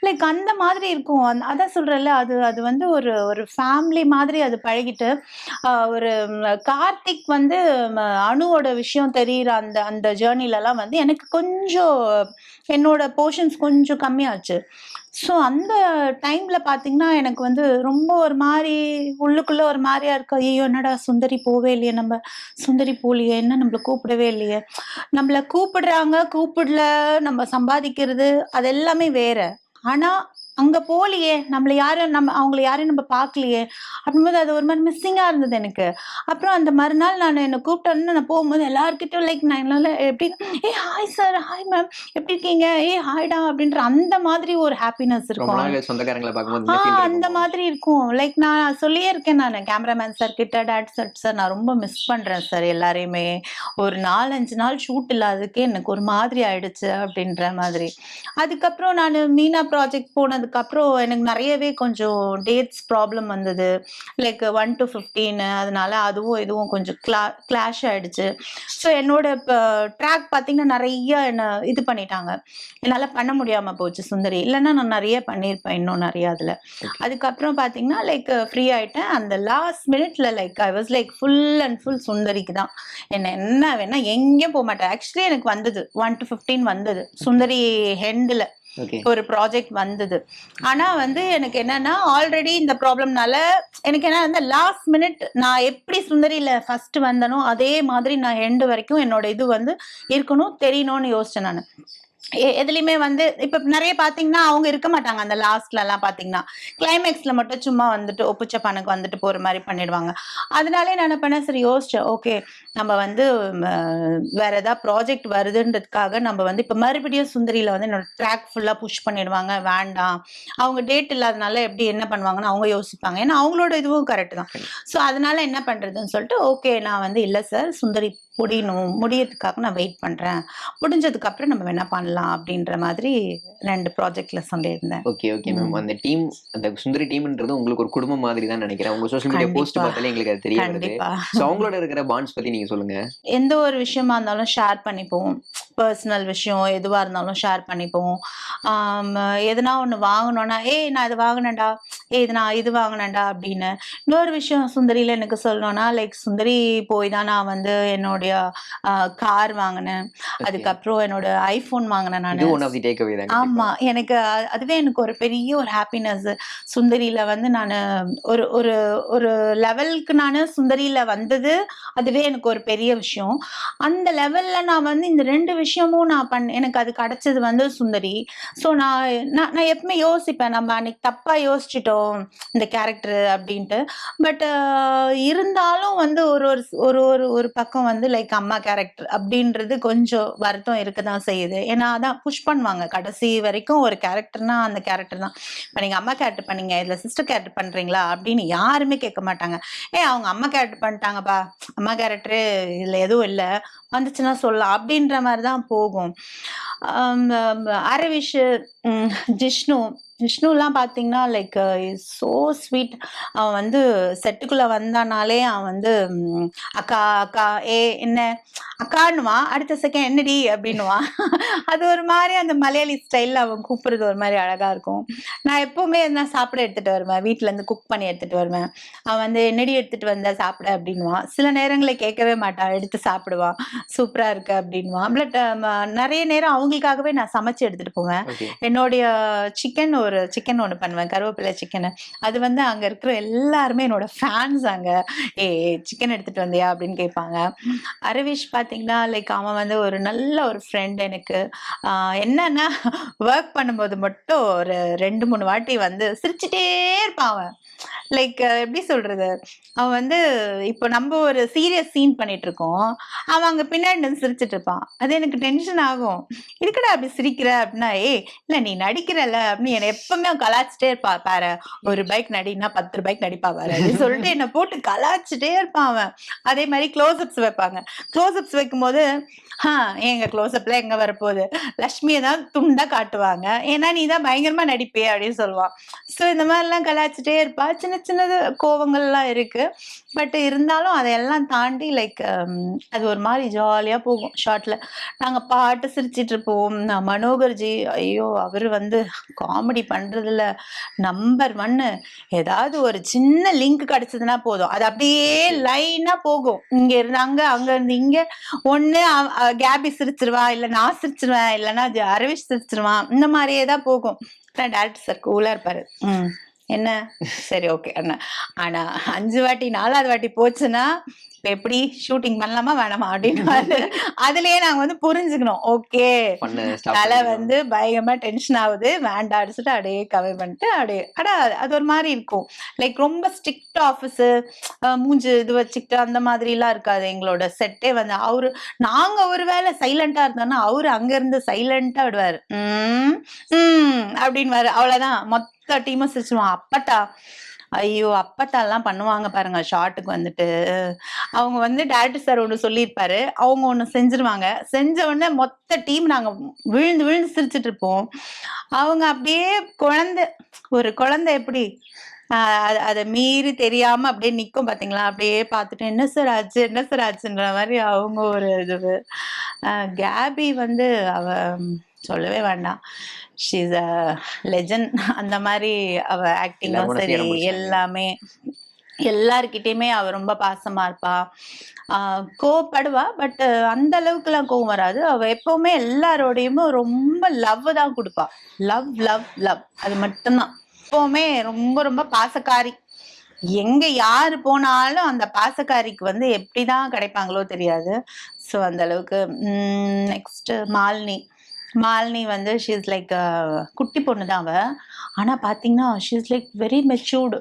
லைக் அந்த மாதிரி இருக்கும். அதான் சொல்றேன்ல, அது அது வந்து ஒரு ஒரு ஃபேமிலி மாதிரி அது பழகிட்டு, ஒரு கார்த்திக் வந்து அணுவோட விஷயம் தெரியுற அந்த அந்த ஜேர்னிலலாம் வந்து எனக்கு கொஞ்சம் என்னோட போர்ஷன்ஸ் கொஞ்சம் கம்மியாச்சு. ஸோ அந்த டைம்ல பார்த்தீங்கன்னா, எனக்கு வந்து ரொம்ப ஒரு மாரி உள்ளுக்குள்ள ஒரு மாரியா இருக்கு. ஐயய்யோ! என்னடா சுந்தரி போவே இல்லையே, நம்ம சுந்தரி போலியே, என்ன நம்மள கூப்பிடவே இல்லையே. நம்மள கூப்பிடுறாங்க, கூப்பிடல, நம்ம சம்பாதிக்கிறது அது எல்லாமே வேற. ஆனா, அங்க போலியே, நம்மள யாரும் அவங்கள யாரையும் நம்ம பார்க்கலையே, அப்படிங்கும்போது அது ஒரு மாரி மிஸ்ஸிங்கா இருந்தது எனக்கு. அப்புறம் அந்த மறுநாள் என்ன கூப்பிட்டோனே நான் போகும்போது எல்லார்கிட்டயும் லைக் நான் என்னால எப்படி, "ஏய் ஹாய் சார், ஹாய் மேம், எப்படி இருக்கீங்க? ஏய் ஹாய்டா" அப்படின்ற அந்த மாதிரி ஒரு ஹாப்பினஸ் ரொம்ப இருக்கும். நாள் கழிச்சு சொந்தக்காரங்களை பார்க்கும்போது இந்த ஃபீல் அந்த இருக்கும். மாதிரி இருக்கும். லைக் நான் சொல்லியே இருக்கேன் நானு. கேமராமேன் சார் கிட்ட, டாட் சார் நான் ரொம்ப மிஸ் பண்றேன் சார் எல்லாரையுமே. ஒரு 4, 5 நாள் ஷூட் இல்லாததுக்கே எனக்கு ஒரு மாதிரி ஆயிடுச்சு அப்படின்ற மாதிரி. அதுக்கப்புறம் நானு மீனா ப்ராஜெக்ட் போனதுக்கப்புறம் எனக்கு நெறையவே கொஞ்சம் டேட்ஸ் ப்ராப்ளம் வந்தது. லைக் 1 to 15 அதனால அதுவும் இதுவும் கொஞ்சம் கிளாஷ் ஆயிடுச்சு. ஸோ என்னோட ட்ராக் பார்த்தீங்கன்னா, நெறைய என்ன இது பண்ணிட்டாங்க. என்னால பண்ண முடியாம போச்சு சுந்தரி. இல்லன்னா நான் நெறைய பண்ணியிருப்பேன் இன்னும் நெறைய அதுல. ஓகே. அதுக்கப்புறம் பார்த்தீங்கன்னா, லைக் ஃப்ரீ ஆயிட்டேன். அந்த லாஸ்ட் மினிட்ல like I was like full and full சுந்தரிக்கு தான். என்ன வேணா எங்கேயும் போமாட்டேன். ஆக்சுவலி எனக்கு வந்தது 1 to 15 வந்தது. சுந்தரி ஹெண்டுல ஓகே. ஒரு ப்ராஜெக்ட் வந்தது. ஆனா வந்து எனக்கு என்னன்னா, ஆல்ரெடி இந்த ப்ராப்ளம்னால எனக்கு என்ன வந்து லாஸ்ட் மினிட் நான் எப்படி சுந்தரியில ஃபர்ஸ்ட் வந்தனோ, அதே மாதிரி நான் எண்டு வரைக்கும் என்னோட இது வந்து இருக்கணும், தெரியணும்னு யோசிச்சேன் நானு. எதுலயுமே வந்து இப்ப நெறைய பார்த்தீங்கன்னா, அவங்க இருக்க மாட்டாங்க. அந்த லாஸ்ட்லலாம் பார்த்தீங்கன்னா, கிளைமேக்ஸ்ல மட்டும் சும்மா வந்துட்டு ஒப்புச்ச பானுக்கு வந்துட்டு போற மாரி பண்ணிடுவாங்க. அதனாலயே நான் என்ன பண்ணேன், சரி யோசிச்சேன். ஓகே, நம்ம வந்து ம வேற ஏதாவது ப்ராஜெக்ட் வருதுன்றதுக்காக நம்ம வந்து இப்ப மறுபடியும் சுந்தரியில வந்து என்னோட ட்ராக் ஃபுல்லா புஷ் பண்ணிடுவாங்க. வேண்டாம். அவங்க டேட் இல்லாதனால எப்படி என்ன பண்ணுவாங்கன்னு அவங்க யோசிப்பாங்க. ஏன்னா அவங்களோட இதுவும் கரெக்ட் தான். ஸோ அதனால என்ன பண்றதுன்னு சொல்லிட்டு, ஓகே நான் வந்து இல்ல சார் சுந்தரி முடியறதுக்காக நான் வெயிட் பண்றேன். முடிஞ்சதுக்கு அப்புறம் நம்ம வேணா பண்ணலாம் அப்படின்ற மாதிரி 2 ப்ராஜெக்ட்ல சொல்லியிருந்தேன். Okay, okay ma'am. அந்த டீம், அந்த சுந்தரி டீம்ன்றது உங்களுக்கு ஒரு குடும்பம் மாதிரி தான் நினைக்கிறேன். உங்க சோஷியல் மீடியா போஸ்ட் கண்டிப்பா, பார்த்தாலே எங்களுக்கு அது தெரிய வருது. கண்டிப்பா. ஸோ அவங்களோட இருக்கிற பாண்ட்ஸ் பத்தி நீங்க சொல்லுங்க. எந்த ஒரு விஷயமா இருந்தாலும் ஷேர் பண்ணிப்போம். பர்சனல் விஷயம் எதுவா இருந்தாலும் ஷேர் பண்ணிப்போம். ஆம், எதுனா ஒண்ணு வாங்கணும்னா, "ஏய் நான் இது வாங்குனேன்டா. ஏய் இது வாங்குனேன்டா" அப்படின்னு. இன்னொரு விஷயம் சுந்தரியில எனக்கு சொல்லணும்னா, லைக் சுந்தரி போய் தான் நான் வந்து என்னுடைய அ கார் வாங்குனேன். ஓகே. அதுக்கப்புறம் என்னோட ஐஃபோன் வாங்குனேன் இது நானு. One of the take away தான் கண்டிப்பா. ஆமா. எனக்கு அதுவே எனக்கு ஒரு பெரிய ஒரு ஹாப்பினஸ். சுந்தரியில வந்து நானு ஒரு ஒரு ஒரு லெவலுக்கு நானு சுந்தரியில வந்தது, அதுவே எனக்கு ஒரு பெரிய விஷயம். அந்த லெவல்ல நான் வந்து இந்த 2 விஷயமும் எனக்கு அது கிடைச்சது வந்து சுந்தரி. ஸோ நான் நான் நான் எப்பவுமே யோசிப்பேன், நம்ம அன்னைக்கு தப்பா யோசிச்சுட்டோம், இந்த கேரக்டர் அப்டின்ட்டு. பட் இருந்தாலும் வந்து ஒரு ஒரு ஒரு ஒரு ஒரு பக்கம் வந்து லைக் அம்மா கேரக்டர் அப்டின்றது கொஞ்சம் வருத்தம் இருக்க தான் செய்யுது. ஏன்னா அதான் புஷ் பண்ணுவாங்க. கடைசி வரைக்கும் ஒரு கேரக்டர்னா அந்த கேரக்டர் தான். இப்ப நீங்க அம்மா கேரக்டர் பண்ணீங்க, இதுல சிஸ்டர் கேரக்டர் பண்றீங்களா? அப்படின்னு யாருமே கேட்க மாட்டாங்க. அவங்க அம்மா கேரக்டர் பண்ணிட்டாங்கப்பா. அம்மா கேரக்டரு இதுல எதுவும் இல்ல. வந்துச்சுன்னா சொல்லலாம். அப்படின்ற மாரி தான் போகும். அம் அரவிஷ், ம் ஜிஷ்ணு. ஜிஷ்ணுலாம் பார்த்தீங்கன்னா, லைக் இஸ் சோ ஸ்வீட். அவன் வந்து செட்டுக்குள்ள வந்தானாலே அவன் வந்து அக்கா, அக்கா, என்ன அக்கான்னுவான். அடுத்த செகண்ட் என்னடி அப்படின்னுவான். அது ஒரு மாரி அந்த மலையாளி ஸ்டைல்ல அவன் கூப்பிடுறது ஒரு மாரி அழகா இருக்கும். நான் எப்பவுமே எதுனா சாப்பிட எடுத்துட்டு வருவேன். வீட்ல இருந்து குக் பண்ணி எடுத்துட்டு வருவேன். அவன் வந்து என்னடி எடுத்துட்டு வந்த சாப்பிட அப்படின்னுவான். சில நேரங்கள்ல கேட்கவே மாட்டான். எடுத்து சாப்பிடுவான். சூப்பரா இருக்கு அப்படின்னுவான். பட் நெறைய நேரம் அவங்களுக்காகவே நான் சமைச்சு எடுத்துட்டு போவேன். ஓகே. என்னுடைய சிக்கன் ஒண்ணு பண்ணுவேன். கருவேப்பிலை சிக்கனு. அது வந்து அங்க இருக்கிற எல்லாருமே என்னோட ஃபேன்ஸ் அங்க. சிக்கன் எடுத்துட்டு வந்தியா?" அப்படின்னு கேட்பாங்க. அரவிஷ் பார்த்தீங்கன்னா, லைக் அவன் வந்து ஒரு நல்ல ஒரு ஃப்ரெண்ட் எனக்கு. ஆ என்னன்னா, வொர்க் பண்ணும்போது மட்டும் ஒரு 2, 3 வாட்டி வந்து சிரிச்சுட்டே இருப்பான் அவன். லைக் எப்படி சொல்றது, அவன் வந்து இப்போ நம்ம ஒரு சீரியஸ் சீன் பண்ணிட்டு இருக்கோம், அவன் அங்க பின்னாடி நின்னு சிரிச்சிட்டு இருப்பான். அது எனக்கு டென்ஷன் ஆகும். "எதுக்குடா அப்படி சிரிக்கிற?" அப்படின்னா, "ஏய் இல்ல நீ நடிக்கிறல்ல" அப்படின்னு என்னை எப்பவுமே அவன் கலாய்ச்சிட்டே இருப்பா. "பாரு ஒரு பைக் நடின்னா 10 பைக் நடிப்பா பாரு" அப்படின்னு சொல்லிட்டு என்னை போட்டு கலாய்ச்சிட்டே இருப்பான் அவன். அதே மாதிரி க்ளோஸ்அப்ஸ் வைப்பாங்க. க்ளோஸ்அப்ஸ் வைக்கும்போது, எங்க க்ளோஸ்அப்ல எங்க வரப்போகுது, லட்சுமியை தான் துண்டா காட்டுவாங்க, ஏன்னா நீ தான் பயங்கரமா நடிப்பே அப்படின்னு சொல்லுவான். ஸோ இந்த மாதிரிலாம் கலாய்ச்சிட்டே இருப்பா. சின்ன சின்னது கோவங்கள்லாம் இருக்கு. பட் இருந்தாலும் அதையெல்லாம் தாண்டி லைக் அது ஒரு மாதிரி ஜாலியா போகும் ஷார்ட்ல. நாங்க பாட்டு சிரிச்சிட்டு இருப்போம். மனோகர்ஜி, ஐயோ அவர் வந்து காமெடி பண்றதுல நம்பர் 1. ஏதாவது ஒரு சின்ன லிங்க் கிடைச்சதுன்னா போதும், அது அப்படியே லைனா போகும். இங்க இருந்து அங்க, அங்க இருந்து இங்க. ஒண்ணு கேபி சிரிச்சிருவா, இல்ல நான் சிரிச்சிருவேன், இல்லைன்னா அரவிஷ் சிரிச்சிருவான். இந்த மாதிரியே தான் போகும். டேரக்டர் சார் கூலா இருப்பாரு. என்ன சரி ஓகே அண்ணா. ஆனா 5 வாட்டி 4வது வாட்டி போச்சுன்னா இப்ப எப்படி ஷூட்டிங் பண்ணலாமா வேணாமா அப்படின்னு அதுலயே நாங்க வந்து புரிஞ்சுக்கணும். ஓகே தலை வந்து பயங்கரமா டென்ஷன் ஆகுது, வேண்டாம் அடிச்சுட்டு அப்படியே கவர் பண்ணிட்டு அப்படியே அது ஒரு மாதிரி இருக்கும். லைக் ரொம்ப ஸ்ட்ரிக்ட் ஆஃபீஸ், மூஞ்சு இது வச்சுக்கிட்டு அந்த மாதிரி எல்லாம் இருக்காது எங்களோட செட்டே வந்து. நாங்க ஒரு வேளை சைலண்டா இருந்தோம்னா அவரு அங்க இருந்து சைலண்டா விடுவாரு. அப்படின்னு அவ்வளவுதான், மொத்த டீமும் சிரிச்சுவான். அப்பட்டா, ஐயோ அப்பத்தாலாம் பண்ணுவாங்க பாருங்க ஷார்ட்டுக்கு வந்துட்டு. அவங்க வந்து டைரக்டர் சார் ஒண்ணு சொல்லியிருப்பாரு, அவங்க ஒண்ணு செஞ்சிருவாங்க. செஞ்ச உடனே மொத்த டீம் நாங்க விழுந்து விழுந்து சிரிச்சிட்டு இருப்போம். அவங்க அப்படியே ஒரு குழந்தை எப்படி அதை மீறி தெரியாம அப்படியே நிக்கும் பாத்தீங்களா, அப்படியே பார்த்துட்டு என்ன சார் ஆச்சு என்ன சார் ஆச்சுன்ற மாதிரி அவங்க ஒரு இது. கேபி வந்து அவ சொல்லவே வேண்டாம், ஷீ இஸ் அ லெஜண்ட். அந்த மாதிரி அவ ஆக்டிங்கும் சரி எல்லாமே, எல்லார்கிட்டயுமே அவ ரொம்ப பாசமா இருப்பா. கோவப்படுவா, பட் அந்த அளவுக்கு எல்லாம் கோவம் வராது. அவ எப்பவுமே எல்லாரோடையுமே ரொம்ப லவ் தான் கொடுப்பா. லவ் லவ் லவ், அது மட்டும்தான். எப்பவுமே ரொம்ப ரொம்ப பாசக்காரி. எங்க யாரு போனாலும் அந்த பாசக்காரிக்கு வந்து எப்படிதான் கிடைப்பாங்களோ தெரியாது. ஸோ அந்த அளவுக்கு. நெக்ஸ்ட் மாலினி வந்து ஷீ இஸ் லைக் குட்டி பொண்ணு தான் அவ. ஆனா பாத்தீங்கன்னா she is like very matured.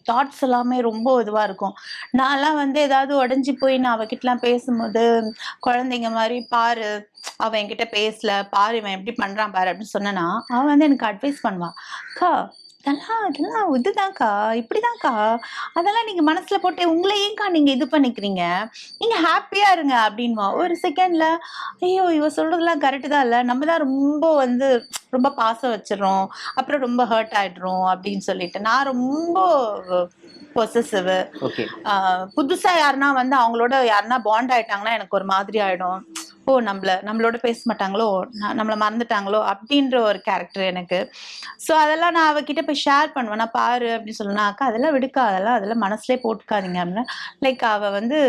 Thoughts எல்லாமே ரொம்ப இதுவா இருக்கும். நான்லாம் வந்து ஏதாவது உடஞ்சி போய் நான் அவகிட்டலாம் பேசும்போது, குழந்தைங்க மாதிரி பாரு அவ என்கிட்ட பேசல, பாரு இவன் எப்படி பண்றான் பாரு அப்படின்னு சொன்னேன்னா, அவ வந்து எனக்கு அட்வைஸ் பண்ணுவா. அக்கா இதெல்லாம் இதுதான்க்கா, இப்படிதான்க்கா, அதெல்லாம் நீங்க மனசுல போட்டு உங்களையேக்கா நீங்க இது பண்ணிக்கிறீங்க, நீங்க ஹாப்பியா இருங்க அப்படின்வா. ஒரு செகண்ட்ல ஐயோ இவ சொல்றதெல்லாம் கரெக்ட் தான், இல்ல நம்ம தான் ரொம்ப பாசம் வச்சிடறோம், அப்புறம் ரொம்ப ஹர்ட் ஆயிடுறோம் அப்படின்னு சொல்லிட்டு. நான் ரொம்ப பொசசிவ். புதுசா யாருன்னா வந்து அவங்களோட யாருன்னா பாண்ட் ஆயிட்டாங்கன்னா எனக்கு ஒரு மாதிரி ஆயிடும். ஓ நம்மளோட பேச மாட்டாங்களோ, நம்மள மறந்துட்டாங்களோ அப்படின்ற ஒரு கேரக்டர் எனக்கு. ஸோ அதெல்லாம் நான் அவகிட்ட போய் ஷேர் பண்ணுவேன். நான் பாரு அப்படின்னு சொன்னா, அக்கா அதெல்லாம் விடுக்கா, அதெல்லாம் மனசுலயே போட்டுக்காதீங்க அப்படின்னா. லைக் அவ வந்து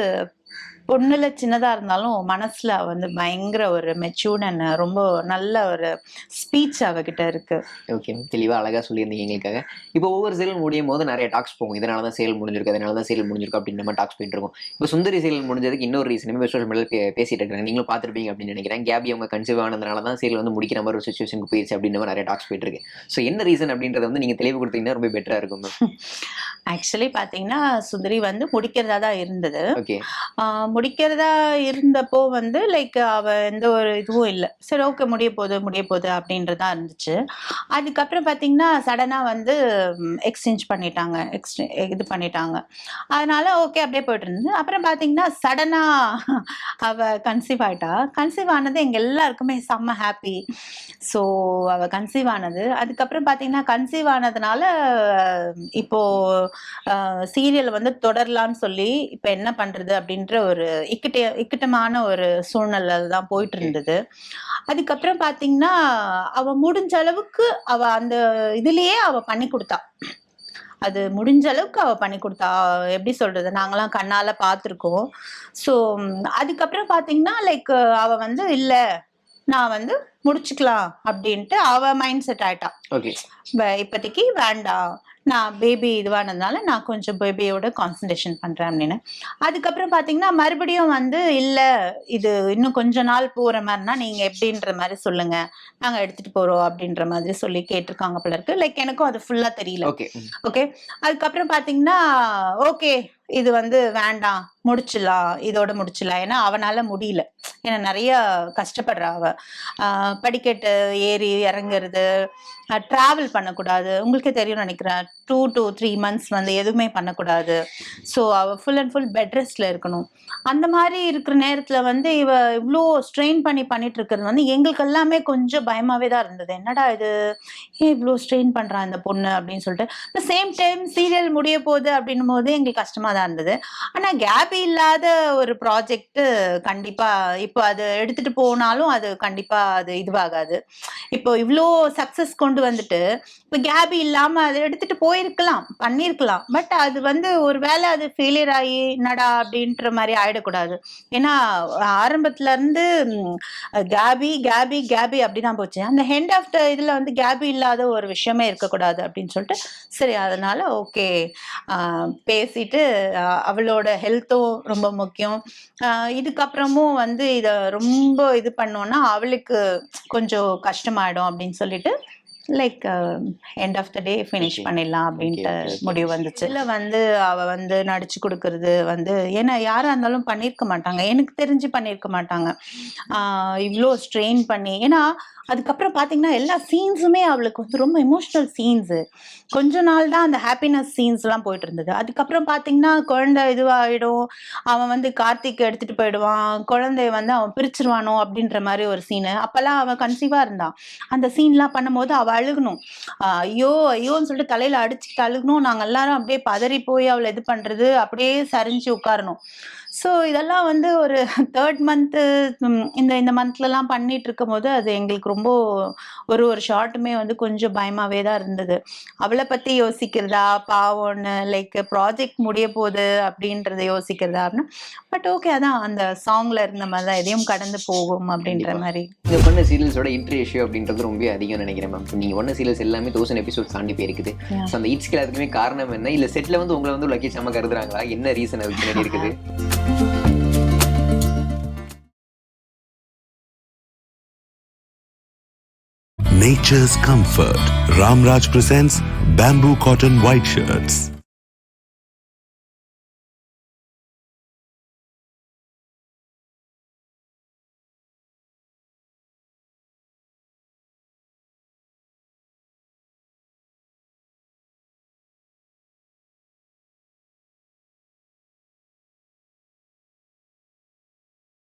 பொண்ணுல சின்னதா இருந்தாலும் மனசுல வந்து பயங்கர ஒரு மெச்சூர்ட் அண்ட் ரொம்ப நல்ல ஒரு ஸ்பீச் அவகிட்ட இருக்கு. ஓகே, தெளிவா அழகா சொல்லியிருந்தீங்க எங்களுக்காக. இப்போ ஒவ்வொரு சீரியல் முடியும் போது நிறைய டாக்ஸ் போகும், இதனாலதான் சேல் முடிஞ்சிருக்கு, அதனாலதான் சேல் முடிஞ்சிருக்கு அப்படின்னு நம்ம டாக்ஸ் போயிட்டு இருக்கோம். இப்போ சுந்தரி சீரியல் முடிஞ்சதுக்கு இன்னொரு ரீசனுமே சோஷியல் மீடியாவில் பேசிட்டு இருக்காங்க, நீங்களும் பார்த்துருப்பீங்க அப்படின்னு நினைக்கிறேன். கேபி அவங்க கன்சீவ் ஆனதுனால தான் சீரியல் வந்து முடிக்கிற மாதிரி ஒரு சுச்சுவேஷனுக்கு போயிடுச்சு அப்படின்னு நிறைய டாக்ஸ் போயிட்டு இருக்கு. ஸோ என்ன ரீசன் அப்படின்றத வந்து நீங்க தெளிவு கொடுத்தீங்கன்னா ரொம்ப பெட்டரா இருக்கும். ஆக்சுவலி பாத்தீங்கன்னா சுந்தரி வந்து முடிக்கிறதா தான் இருந்தது. முடிக்கிறதா இருந்தப்போ வந்து லைக் அவ எந்த ஒரு இதுவும் இல்லை, சரி ஓகே முடிய போகுது அப்படின்றதா இருந்துச்சு. அதுக்கப்புறம் பாத்தீங்கன்னா சடனா வந்து எக்ஸ்சேஞ்ச் பண்ணிட்டாங்க, இது பண்ணிட்டாங்க. அதனால ஓகே அப்படியே போயிட்டு இருந்தது. அப்புறம் பாத்தீங்கன்னா சடனா அவ கன்சீவ் ஆயிட்டா. கன்சீவ் ஆனது எங்க எல்லாருக்குமே செம்ம ஹாப்பி. ஸோ அவ கன்சீவ் ஆனது, அதுக்கப்புறம் பாத்தீங்கன்னா கன்சீவ் ஆனதுனால இப்போ சீரியல் வந்து தொடரலான்னு சொல்லி இப்ப என்ன பண்றது அப்படின்ற ஒரு இக்கட்டமான ஒரு சூழ்நிலை தான் போயிட்டு இருந்தது. அதுக்கப்புறம் பாத்தீங்கன்னா அவ முடிஞ்ச அளவுக்கு அவ அந்த இதுலயே அவ பண்ணி கொடுத்தா. அது முடிஞ்ச அளவுக்கு அவ பண்ணி கொடுத்தா. எப்படி சொல்றது, நாங்கெல்லாம் கண்ணால பார்த்திருக்கோம். ஸோ அதுக்கப்புறம் பாத்தீங்கன்னா லைக் அவ வந்து இல்ல நான் வந்து முடிச்சுக்கலாம் அப்படின்ட்டு அவ மைண்ட் செட் ஆயிட்டா. இப்போதைக்கு வேண்டாம், நான் பேபி இதுவானதுனால நான் கொஞ்சம் பேபியோட கான்சன்ட்ரேஷன் பண்றேன் அப்படின்னு. அதுக்கப்புறம் பாத்தீங்கன்னா மறுபடியும் வந்து இல்ல இது இன்னும் கொஞ்ச நாள் போற மாதிரினா நீங்க எப்படின்ற மாதிரி சொல்லுங்க, நாங்க எடுத்துட்டு போறோம் அப்படின்ற மாதிரி சொல்லி கேட்டிருக்காங்க போல இருக்கு. லைக் எனக்கும் அது ஃபுல்லா தெரியல. ஓகே, அதுக்கப்புறம் பாத்தீங்கன்னா ஓகே இது வந்து வேண்டாம் முடிச்சிடலாம், இதோட முடிச்சிடலாம். ஏன்னா அவனால முடியல, ஏன்னா நிறைய கஷ்டப்படுறா அவ. படிக்கட்டு ஏறி இறங்குறது, டிராவல் பண்ணக்கூடாது. உங்களுக்கே தெரியும் நினைக்கிறேன், 2 to 3 months வந்து எதுவுமே பண்ணக்கூடாது. ஸோ அவ ஃபுல் அண்ட் ஃபுல் பெட் ரெஸ்ட்ல இருக்கணும். அந்த மாதிரி இருக்கிற நேரத்துல வந்து இவ இவ்வளோ ஸ்ட்ரெயின் பண்ணிட்டு இருக்கிறது வந்து எங்களுக்கு எல்லாமே கொஞ்சம் பயமாவே தான் இருந்தது. என்னடா இது, ஏன் இவ்வளோ ஸ்ட்ரெயின் பண்றான் இந்த பொண்ணு அப்படின்னு சொல்லிட்டு. சேம் டைம் சீரியல் முடிய போகுது அப்படின்னும் போது எங்களுக்கு கஷ்டமா தான் இருந்தது. ஆனா கேபி இல்லாத ஒரு ப்ராஜெக்ட் கண்டிப்பா இப்போ அது எடுத்துட்டு போனாலும் அது கண்டிப்பா அது இதுவாகாது. இப்போ இவ்வளோ சக்சஸ் கொண்டு வந்துட்டு இப்போ கேபி இல்லாம அதை எடுத்துட்டு போயிருக்கலாம், பண்ணிருக்கலாம். பட் அது வந்து ஒரு வேளை அது ஃபெயிலியர் ஆகி நடா அப்படின்ற மாதிரி ஆயிடக்கூடாது. ஏன்னா ஆரம்பத்துல இருந்து கேபி கேபி கேபி அப்படிதான் போச்சு. அந்த ஹெண்ட் ஆஃப் த இதுல வந்து கேபி இல்லாத ஒரு விஷயமே இருக்கக்கூடாது அப்படின்னு சொல்லிட்டு சரி அதனால ஓகே பேசிட்டு அவளோட ஹெல்த்தும் ரொம்ப முக்கியம். இதுக்கப்புறமும் வந்து இதை ரொம்ப இது பண்ணோம்னா அவளுக்கு கொஞ்சம் கஷ்டமாயிடும் அப்படின்னு சொல்லிட்டு like end of the day finish பண்ணிடலாம் அப்படின்ட்டு முடிவு வந்துச்சு. இல்லை வந்து அவ வந்து நடிச்சு கொடுக்கறது வந்து ஏன்னா யாரா இருந்தாலும் பண்ணியிருக்க மாட்டாங்க, எனக்கு தெரிஞ்சு பண்ணியிருக்க மாட்டாங்க இவ்வளோ ஸ்ட்ரெயின் பண்ணி. ஏன்னா அதுக்கப்புறம் பார்த்தீங்கன்னா எல்லா சீன்ஸுமே அவளுக்கு வந்து ரொம்ப எமோஷ்னல் சீன்ஸு. கொஞ்ச நாள் தான் அந்த ஹாப்பினஸ் சீன்ஸ்லாம் போயிட்டு இருந்தது. அதுக்கப்புறம் பார்த்தீங்கன்னா குழந்தை இதுவாகிடும், அவன் வந்து கார்த்திக் எடுத்துட்டு போயிடுவான், குழந்தைய வந்து அவன் பிரிச்சிருவானோ அப்படின்ற மாதிரி ஒரு சீனு. அப்பெல்லாம் அவன் கன்சீவா இருந்தான். அந்த சீன்லாம் பண்ணும்போது அவள் அழுகணும், ஐயோ ஐயோன்னு சொல்லிட்டு தலையில அடிச்சுட்டு அழுகணும். நாங்கள் எல்லாரும் அப்படியே பதறி போய் அவளை இது பண்றது, அப்படியே சரிஞ்சு உட்காரணும். ஸோ இதெல்லாம் வந்து ஒரு 3rd மந்த்து இந்த மந்த்லலாம் பண்ணிட்டு இருக்கும் போது அது எங்களுக்கு ரொம்ப ஒரு ஷார்ட்டுமே வந்து கொஞ்சம் பயமாவே தான் இருந்தது. அவளை பத்தி யோசிக்கிறதா பாவம்னு, லைக் ப்ராஜெக்ட் முடிய போகுது அப்படின்றத யோசிக்கிறதா அப்படின்னா. பட் ஓகே, அதான் அந்த சாங்ல இருந்த மாதிரி தான் எதையும் கடந்து போகும் அப்படின்ற மாதிரி. நீங்க பண்ண சீரியல்ஸோட என்ட்ரி ரேஷியோ அப்படின்றது ரொம்ப அதிகம் நினைக்கிறேன் மேம். நீங்க பண்ண சீரியல்ஸ் எல்லாமே 1000 எபிசோட் தாண்டி போயிருக்குது. ஸோ அந்த ஹிட்ஸ்க்கு எல்லாத்துக்குமே காரணம் என்ன? இல்ல செட்ல வந்து உங்களை வந்து லக்கி செம்ம கருதுறாங்களா? என்ன ரீசன் அதுக்கு பின்னாடி இருக்குது? Nature's comfort. Ramraj presents bamboo cotton white shirts.